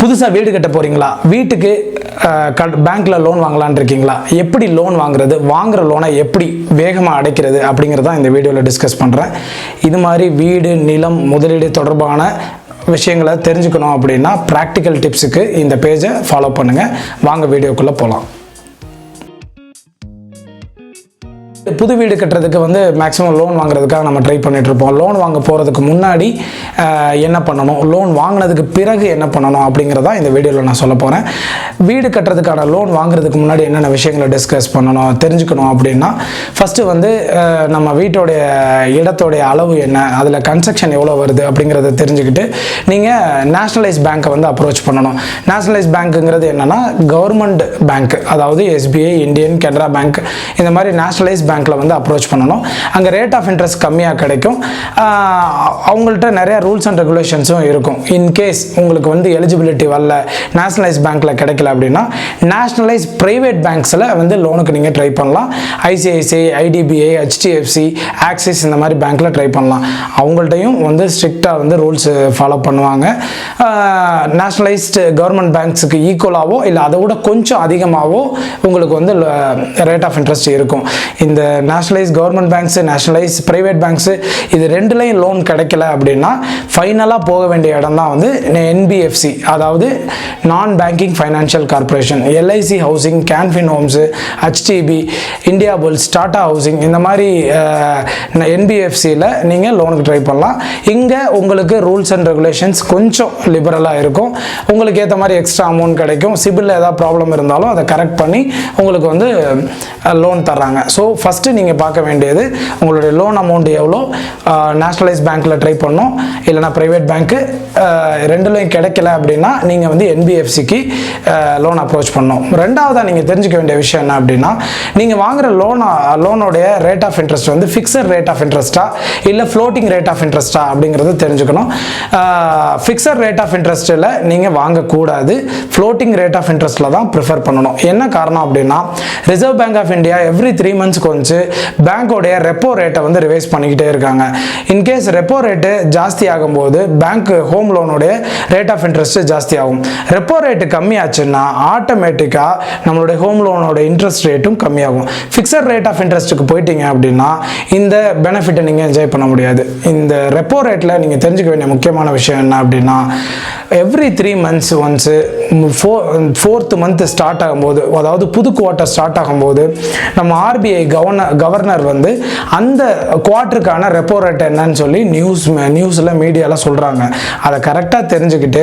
புதுசாக வீடு கட்ட போகிறீங்களா? வீட்டுக்கு பேங்க்கில் லோன் வாங்கலான்னு இருக்கீங்களா? எப்படி லோன் வாங்குறது, வாங்குகிற லோனை எப்படி வேகமாக அடைக்கிறது அப்படிங்கிறதான் இந்த வீடியோவில் டிஸ்கஸ் பண்ணுறேன். இது மாதிரி வீடு, நிலம், முதலீடு தொடர்பான விஷயங்களை தெரிஞ்சுக்கணும் அப்படின்னா ப்ராக்டிக்கல் டிப்ஸுக்கு இந்த பேஜை ஃபாலோ பண்ணுங்கள். வாங்க வீடியோக்குள்ளே போகலாம். புது வீடு கட்டுறதுக்கு மேக்ஸிமம் லோன் வாங்குறதுக்காக நம்ம ட்ரை பண்ணிட்டு இருப்போம். லோன் வாங்க போகிறதுக்கு முன்னாடி என்ன பண்ணணும், லோன் வாங்கினதுக்கு பிறகு என்ன பண்ணணும் அப்படிங்கிறதா இந்த வீடியோவில் நான் சொல்ல போகிறேன். வீடு கட்டுறதுக்கான லோன் வாங்குறதுக்கு முன்னாடி என்னென்ன விஷயங்களை டிஸ்கஸ் பண்ணணும், தெரிஞ்சுக்கணும் அப்படின்னா ஃபஸ்ட்டு நம்ம வீட்டோடைய இடத்தோடைய அளவு என்ன, அதில் கன்ஸ்ட்ரக்ஷன் எவ்வளோ வருது அப்படிங்கிறத தெரிஞ்சுக்கிட்டு நீங்கள் நேஷ்னலைஸ் பேங்க்கை அப்ரோச் பண்ணணும். நேஷ்னலைஸ் பேங்க்குங்கிறது என்னென்னா கவர்மெண்ட் பேங்க், அதாவது SBI, இந்தியன், கனரா பேங்க், இந்த மாதிரி நேஷ்னலைஸ் பேங்க்கில் அப்ரோச் பண்ணணும். அங்கே ரேட் ஆஃப் இன்ட்ரெஸ்ட் கம்மியாக கிடைக்கும். அவங்கள்ட்ட நிறைய ரூல்ஸ் அண்ட் ரெகுலேஷன்ஸும் இருக்கும். இன்கேஸ் உங்களுக்கு எலிஜிபிலிட்டி வரல, நேஷ்னலைஸ் பேங்க்கில் கிடைக்கல அப்படின்னா நேஷ்னலைஸ் ப்ரைவேட் பேங்க்ஸில் லோனுக்கு நீங்கள் ட்ரை பண்ணலாம். ICICI, IDBI, HDFC, ஆக்சிஸ் இந்த மாதிரி பேங்க்கில் ட்ரை பண்ணலாம். அவங்கள்ட்டையும் ஸ்ட்ரிக்டாக ரூல்ஸ் ஃபாலோ பண்ணுவாங்க. நேஷ்னலைஸ்டு கவர்மெண்ட் பேங்க்ஸுக்கு ஈக்குவலாகவோ இல்லை அதை விட கொஞ்சம் அதிகமாகவோ உங்களுக்கு ரேட் ஆஃப் இன்ட்ரெஸ்ட் இருக்கும். இந்த nationalise government banks, nationalise private banks, இது ரெண்டுலையும் லோன் கிடைக்கல அப்படின்னா ஃபைனலாக போக வேண்டிய இடம் தான் NBFC, அதாவது நான் banking financial corporation, LIC housing, Canfin homes, HDB, India bulls, Tata housing, இந்த மாதிரி NBFCயில் நீங்கள் லோனுக்கு ட்ரை பண்ணலாம். இங்கே உங்களுக்கு ரூல்ஸ் அண்ட் ரெகுலேஷன்ஸ் கொஞ்சம் லிபரலாக இருக்கும். உங்களுக்கு ஏற்ற மாதிரி எக்ஸ்ட்ரா அமௌண்ட் கிடைக்கும். சிபிலில் ஏதாவது ப்ராப்ளம் இருந்தாலும் அதை கரெக்ட் பண்ணி உங்களுக்கு லோன் தர்றாங்க. ஸோ ஃபஸ்ட்டு நீங்கள் பார்க்க வேண்டியது உங்களுடைய லோன் அமௌண்ட் எவ்வளோ, நேஷ்னலைஸ் பேங்க்கில் ட்ரை பண்ணணும், இல்லைனா ப்ரைவேட் பேங்க்கு, ரெண்டுலையும் கிடைக்கல அப்படின்னா நீங்கள் NBFCக்கு லோன் அப்ரோச் பண்ணணும். ரெண்டாவதாக நீங்கள் தெரிஞ்சுக்க வேண்டிய விஷயம் என்ன அப்படின்னா, நீங்கள் வாங்குகிற லோனோடைய rate of interest fixed rate of இன்ட்ரெஸ்ட்டா இல்லை ஃப்ளோட்டிங் ரேட் ஆஃப் இன்ட்ரெஸ்ட்டா அப்படிங்கிறது தெரிஞ்சுக்கணும். ஃபிக்ஸட் ரேட் ஆஃப் இன்ட்ரெஸ்ட்டில் நீங்கள் வாங்கக்கூடாது, ஃப்ளோட்டிங் ரேட் ஆஃப் இன்ட்ரெஸ்ட்டில் தான் ப்ரிஃபர் பண்ணணும். என்ன காரணம் அப்படின்னா, reserve bank of India every 3 months பேங்கோடைய ரெப்போ ரேட்டை ரிவைஸ் பண்ணிக்கிட்டே இருக்காங்க. இன்கேஸ் ரெப்போ ரேட்டு ஜாஸ்தி ஆகும்போது பேங்க் ஹோம் லோனுடைய ரேட் ஆஃப் இன்ட்ரெஸ்ட் ஜாஸ்தி ஆகும். ரெப்போ ரேட்டு கம்மியாச்சுன்னா ஆட்டோமேட்டிக்காக நம்மளுடைய ஹோம் லோனோட இன்ட்ரெஸ்ட் ரேட்டும் கம்மியாகும். ஃபிக்ஸட் ரேட் ஆஃப் இன்ட்ரெஸ்ட்டுக்கு போயிட்டீங்க அப்படின்னா இந்த பெனிஃபிட்டை நீங்கள் என்ஜாய் பண்ண முடியாது. இந்த ரெப்போ ரேட்டில் நீங்கள் தெரிஞ்சுக்க வேண்டிய முக்கியமான விஷயம் என்ன அப்படின்னா, every 3 months once 4th month start ஆகும்போது, அதாவது புது குவார்ட்டர் ஸ்டார்ட் ஆகும்போது நம்ம RBI கவர்னர் அந்த குவார்ட்டருக்கான ரெப்போ ரேட் என்னன்னு சொல்லி நியூஸில் மீடியாவில் சொல்கிறாங்க. அதை கரெக்டாக தெரிஞ்சுக்கிட்டு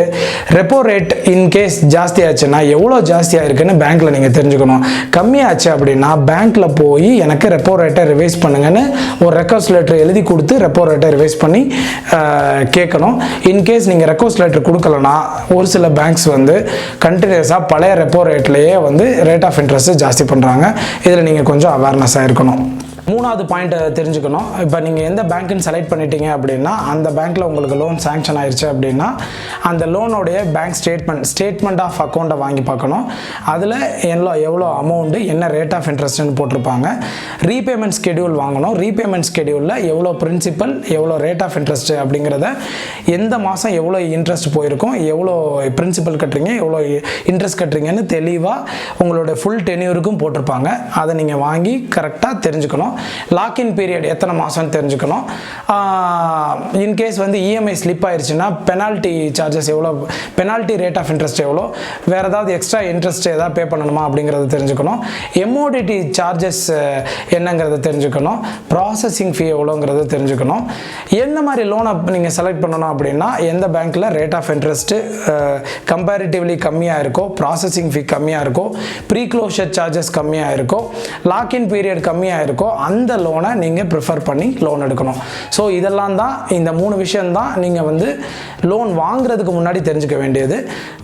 ரெப்போ ரேட் இன்கேஸ் ஜாஸ்தி ஆச்சுன்னா எவ்வளோ ஜாஸ்தியாக இருக்குன்னு பேங்க்கில் நீங்கள் தெரிஞ்சுக்கணும். கம்மியாச்சு அப்படின்னா பேங்க்கில் போய் எனக்கு ரெப்போ ரேட்டை ரிவைஸ் பண்ணுங்கன்னு ஒரு ரெக்வஸ்ட் லெட்டர் எழுதி கொடுத்து ரெப்போ ரேட்டை ரிவைஸ் பண்ணி கேட்கணும். இன்கேஸ் நீங்கள் ரெக்வஸ்ட் லெட்டர் கொடுக்கலன்னா ஒரு சில பேங்க்ஸ் கண்டினியூஸாக பழைய ரெப்போ ரேட்லேயே ரேட் ஆஃப் இன்ட்ரெஸ்ட் ஜாஸ்தி பண்ணுறாங்க. இதில் நீங்கள் கொஞ்சம் அவேர்னஸாக இருக்கணும். மூணாவது பாயிண்ட்டை தெரிஞ்சுக்கணும். இப்போ நீங்கள் எந்த பேங்க்குன்னு செலக்ட் பண்ணிட்டீங்க அப்படின்னா அந்த பேங்க்கில் உங்களுக்கு லோன் சேங்ஷன் ஆயிடுச்சு அப்படின்னா அந்த லோனோடைய பேங்க் ஸ்டேட்மெண்ட் ஆஃப் அக்கௌண்ட்டை வாங்கி பார்க்கணும். அதில் எவ்வளோ அமௌண்ட்டு, என்ன ரேட் ஆஃப் இன்ட்ரெஸ்ட்னு போட்டிருப்பாங்க. ரீபேமெண்ட் ஸ்கெடியூல் வாங்கணும். ரீபேமெண்ட் ஸ்கெடியூலில் எவ்வளோ பிரின்சிபல், எவ்வளோ ரேட் ஆஃப் இன்ட்ரெஸ்ட்டு அப்படிங்கிறத, எந்த மாதம் எவ்வளோ இன்ட்ரெஸ்ட் போயிருக்கும், எவ்வளோ பிரின்சிபல் கட்டுறீங்க, எவ்வளோ இன்ட்ரெஸ்ட் கட்டுறீங்கன்னு தெளிவாக உங்களோட ஃபுல் டென்யூருக்கும் போட்டிருப்பாங்க. அதை நீங்கள் வாங்கி கரெக்டாக தெரிஞ்சுக்கணும். லாக்இன் பீரியட் எத்தனை மாதம்னு தெரிஞ்சுக்கணும். இன்கேஸ் EMI ஸ்லிப் ஆயிடுச்சுன்னா பெனால்ட்டி சார்ஜஸ் எவ்வளோ, பெனால்ட்டி ரேட் ஆஃப் இன்ட்ரெஸ்ட் எவ்வளோ, வேறு ஏதாவது எக்ஸ்ட்ரா இன்ட்ரெஸ்ட் ஏதாவது பே பண்ணணுமா அப்படிங்கிறத தெரிஞ்சுக்கணும். MODT சார்ஜஸ் என்னங்கிறத தெரிஞ்சுக்கணும். ப்ராசஸிங் ஃபீ எவ்வளோங்கிறத தெரிஞ்சுக்கணும். எந்த மாதிரி லோனை நீங்கள் செலக்ட் பண்ணணும் அப்படின்னா எந்த பேங்க்கில் ரேட் ஆஃப் இன்ட்ரெஸ்ட்டு கம்பேரிட்டிவ்லி கம்மியாக இருக்கோ, ப்ராசஸிங் ஃபீ கம்மியாக இருக்கோ, ப்ரீ க்ளோஷர் சார்ஜஸ் கம்மியாக இருக்கோ, லாக்இன் பீரியட் கம்மியாக இருக்கோ அந்த லோனை நீங்கள் ப்ரிஃபர் பண்ணி லோன் எடுக்கணும். ஸோ இதெல்லாம் தான், இந்த 3 விஷயம் தான் நீங்கள் லோன் வாங்குறதுக்கு முன்னாடி தெரிஞ்சுக்க வேண்டியது.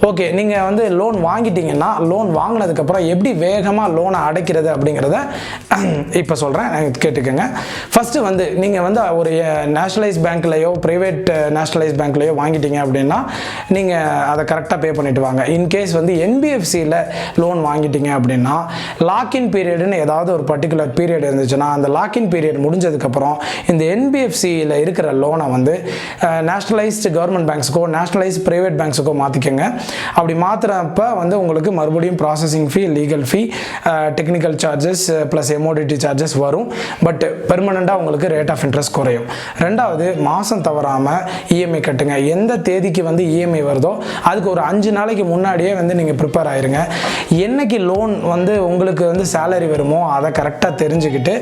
ஓகே, நீங்கள் லோன் வாங்கிட்டீங்கன்னா லோன் வாங்கினதுக்கப்புறம் எப்படி வேகமாக லோனை அடைக்கிறது அப்படிங்கிறத இப்போ சொல்கிறேன், கேட்டுக்கோங்க. ஃபஸ்ட்டு நீங்கள் ஒரு நேஷ்னலைஸ் பேங்க்லையோ ப்ரைவேட் நேஷ்னலைஸ் பேங்க்லையோ வாங்கிட்டீங்க அப்படின்னா நீங்கள் அதை கரெக்டாக பே பண்ணிட்டு வாங்க. இன்கேஸ் NBFCயில் லோன் வாங்கிட்டீங்க அப்படின்னா லாக்இன் பீரியடுன்னு ஏதாவது ஒரு பர்டிகுலர் பீரியட் இருந்துச்சுன்னா அந்த லாக்இன் பீரியட் முடிஞ்சதுக்கப்புறம் இந்த என்பிஎஃப்சியில் இருக்கிற லோனை வந்து நேஷ்னலைஸ்டு கவர்மெண்ட் பேங்க்ஸுக்கோ நேஷ்னலைஸ்டு ப்ரைவேட் பேங்க்ஸுக்கோ மாற்றிக்கோங்க. அப்படி மாற்றுறப்ப வந்து உங்களுக்கு மறுபடியும் ப்ராசஸிங் ஃபீ, லீகல் ஃபீ, டெக்னிக்கல் சார்ஜஸ் ப்ளஸ் எமோடிட்டி சார்ஜஸ் வரும். பட் பெர்மனெண்ட்டாக உங்களுக்கு ரேட் ஆஃப் இன்ட்ரெஸ்ட் குறையும். ரெண்டாவது, மாதம் தவறாமல் இஎம்ஐ கட்டுங்க. எந்த தேதிக்கு வந்து இஎம்ஐ வருதோ அதுக்கு ஒரு 5 நாளைக்கு முன்னாடியே வந்து நீங்கள் ப்ரிப்பேர் ஆயிருங்க. என்னைக்கு லோன் வந்து உங்களுக்கு வந்து சேலரி வருமோ அதை கரெக்டாக தெரிஞ்சுக்கிட்டு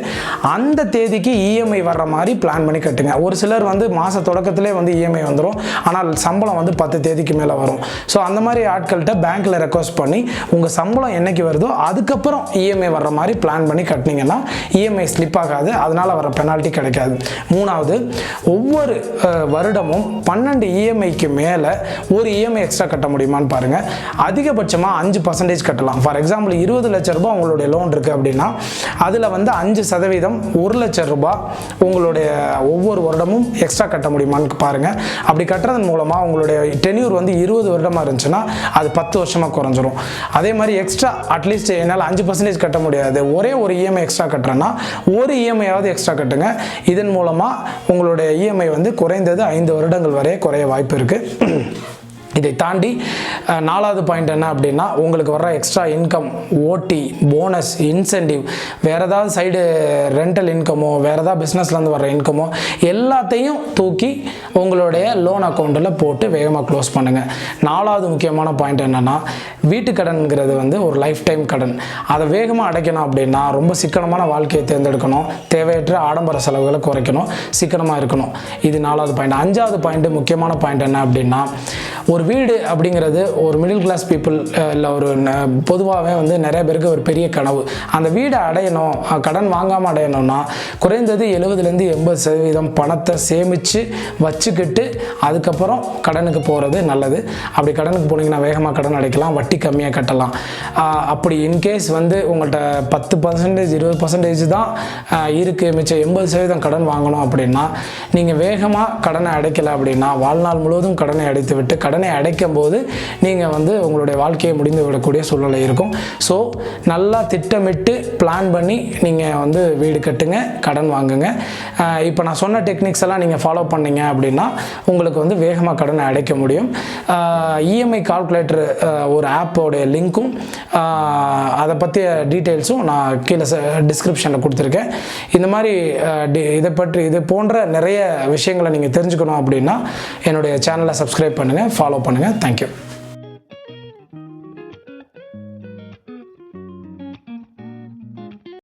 அந்த தேதிக்கு இஎம்ஐ வர்ற மாதிரி பிளான் பண்ணி கட்டுங்க. ஒரு சிலர் வந்து மாத தொடக்கத்திலே வந்து இஎம்ஐ வந்துடும், ஆனால் சம்பளம் வந்து 10 தேதிக்கு மேலே வரும். ஸோ அந்த மாதிரி ஆட்கள்கிட்ட பேங்க்கில் ரெக்வஸ்ட் பண்ணி உங்கள் சம்பளம் என்னைக்கு வருதோ அதுக்கப்புறம் இஎம்ஐ வர்ற மாதிரி பிளான் பண்ணி கட்டினீங்கன்னா இஎம்ஐ ஸ்லிப் ஆகாது, அதனால் வர பெனால்ட்டி கிடைக்காது. மூணாவது, ஒவ்வொரு வருடமும் 12 இஎம்ஐக்கு மேலே ஒரு இஎம்ஐ எக்ஸ்ட்ரா கட்ட முடியுமான்னு பாருங்கள். அதிகபட்சமாக 5% கட்டலாம். ஃபார் எக்ஸாம்பிள் 20 லட்ச ரூபாய் உங்களுடைய லோன் இருக்குது அப்படின்னா அதில் வந்து 5% 1 லட்ச ரூபாய் உங்களுடைய ஒவ்வொரு வருடமும் எக்ஸ்ட்ரா கட்ட முடியுமான்னு பாருங்கள். அப்படி கட்டுறதன் மூலமாக உங்களுடைய டென்யூர் வந்து 20 வருடமாக இருந்துச்சுன்னா அது 10 வருஷமாக குறைஞ்சிரும். அதே மாதிரி எக்ஸ்ட்ரா அட்லீஸ்ட் என்னால் 5% கட்ட முடியாது, ஒரே ஒரு இஎம்ஐ எக்ஸ்ட்ரா கட்டுறேன்னா ஒரு இஎம்ஐயாவது எக்ஸ்ட்ரா கட்டுங்க. இதன் மூலமாக உங்களுடைய இஎம்ஐ வந்து குறைந்தது 5 வருடங்கள் வரை குறைய வாய்ப்பு இருக்குது. இதை தாண்டி 4வது பாயிண்ட் என்ன அப்படின்னா, உங்களுக்கு வர்ற எக்ஸ்ட்ரா இன்கம், ஓடி, போனஸ், இன்சென்டிவ், வேறு ஏதாவது சைடு ரெண்டல் இன்கமோ வேறு ஏதாவது பிஸ்னஸ்லேருந்து வர்ற இன்கமோ எல்லாத்தையும் தூக்கி உங்களுடைய லோன் அக்கௌண்ட்டில் போட்டு வேகமாக க்ளோஸ் பண்ணுங்கள். 4வது முக்கியமான பாயிண்ட் என்னென்னா, வீட்டு கடன்கிறது வந்து ஒரு லைஃப் டைம் கடன். அதை வேகமாக அடைக்கணும் அப்படின்னா ரொம்ப சிக்கனமான வாழ்க்கையை தேர்ந்தெடுக்கணும், தேவையற்ற ஆடம்பர செலவுகளை குறைக்கணும், சிக்கனமாக இருக்கணும். இது 4வது பாயிண்ட். 5வது பாயிண்ட்டு முக்கியமான பாயிண்ட் என்ன அப்படின்னா, ஒரு வீடு அப்படிங்கிறது ஒரு மிடில் கிளாஸ் பீப்புள் இல்லை ஒரு பொதுவாகவே வந்து நிறைய பேருக்கு ஒரு பெரிய கனவு. அந்த வீடை அடையணும், கடன் வாங்காமல் அடையணும்னா குறைந்தது 70லேருந்து 80% பணத்தை சேமித்து வச்சுக்கிட்டு அதுக்கப்புறம் கடனுக்கு போகிறது நல்லது. அப்படி கடனுக்கு போனீங்கன்னா வேகமாக கடன் அடைக்கலாம், வட்டி கம்மியாக கட்டலாம். அப்படி இன்கேஸ் வந்து உங்கள்கிட்ட 10% 20% தான் இருக்குது, மிச்சம் 80% கடன் வாங்கணும் அப்படின்னா நீங்கள் வேகமாக கடனை அடைக்கலை அப்படின்னா வாழ்நாள் முழுவதும் கடனை அடைத்து விட்டு கடனை அடைக்கும் போது நீங்கள் வந்து உங்களுடைய வாழ்க்கையை முடிந்து விடக்கூடிய சூழ்நிலை இருக்கும். ஸோ நல்லா திட்டமிட்டு பிளான் பண்ணி நீங்கள் வந்து வீடு கட்டுங்க, கடன் வாங்குங்க. இப்போ நான் சொன்ன டெக்னிக்ஸ் எல்லாம் நீங்கள் ஃபாலோ பண்ணீங்க அப்படின்னா உங்களுக்கு வந்து வேகமாக கடனை அடைக்க முடியும். இஎம்ஐ கால்குலேட்டர் ஒரு ஆப்போடைய லிங்க்கும் அதை பற்றிய டீட்டெயில்ஸும் நான் கீழே டிஸ்கிரிப்ஷனில் கொடுத்துருக்கேன். இந்த மாதிரி இது போன்ற நிறைய விஷயங்களை நீங்கள் தெரிஞ்சுக்கணும் அப்படின்னா என்னுடைய சேனலை சப்ஸ்கிரைப் பண்ணுங்கள், ஃபாலோ பண்ணுங்கள். தேங்க்யூ.